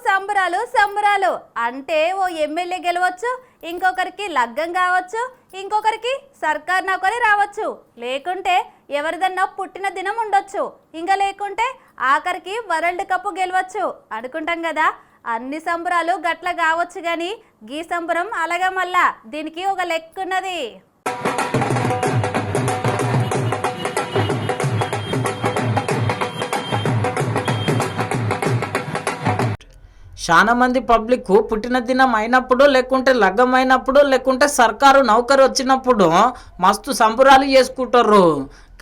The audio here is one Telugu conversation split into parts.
సంబరాలు సంబరాలు అంటే ఓ ఎమ్మెల్యే గెలవచ్చు, ఇంకొకరికి లగ్గం కావచ్చు, ఇంకొకరికి సర్కార్ నౌకరీ రావచ్చు, లేకుంటే ఎవరిదన్నా పుట్టిన దినం ఉండొచ్చు, ఇంకా లేకుంటే ఆఖరికి వరల్డ్ కప్ గెలవచ్చు అనుకుంటాం కదా. అన్ని సంబరాలు గట్ల కావచ్చు కానీ గీ సంబరం అలాగా మళ్ళా దీనికి ఒక లెక్క ఉన్నది. చాలా మంది పబ్లిక్ పుట్టిన దినం అయినప్పుడు, లేకుంటే లగ్గం అయినప్పుడు, లేకుంటే సర్కారు నౌకరు వచ్చినప్పుడు మస్తు సంబరాలు చేసుకుంటారు.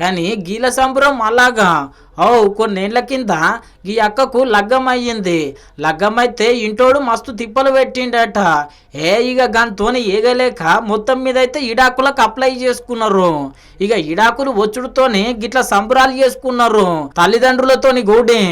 కానీ గీల సంబరం అలాగా కొన్నేళ్ల కింద ఈ అక్కకు లగ్గం అయ్యింది. లగ్గం అయితే ఇంటోడు మస్తు తిప్పలు పెట్టిండట. ఇక గంతోని ఏగలేక మొత్తం మీద అయితే ఇడాకులకు అప్లై చేసుకున్నారు. ఇక ఇడాకులు వచ్చుడుతోని గిట్ల సంబరాలు చేసుకున్నారు తల్లిదండ్రులతోని గూడి.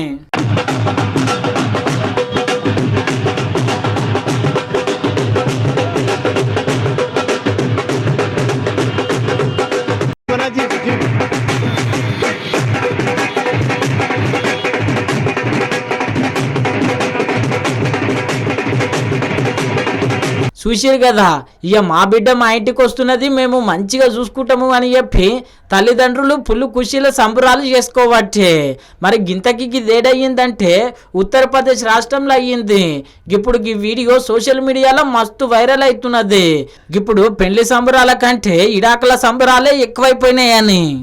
చూసారు కదా, ఇక మా బిడ్డ మా ఇంటికి వస్తున్నది, మేము మంచిగా చూసుకుంటాము అని చెప్పి తల్లిదండ్రులు పుల్లు ఖుషీల సంబరాలు చేసుకోవచ్చే. మరి గింతకి ఇదేడయ్యిందంటే ఉత్తరప్రదేశ్ రాష్ట్రంలో అయ్యింది. ఇప్పుడు ఈ వీడియో సోషల్ మీడియాలో మస్తు వైరల్ అవుతున్నది. ఇప్పుడు పెళ్లి సంబరాల కంటే ఇడాకుల సంబరాలే ఎక్కువైపోయినాయని.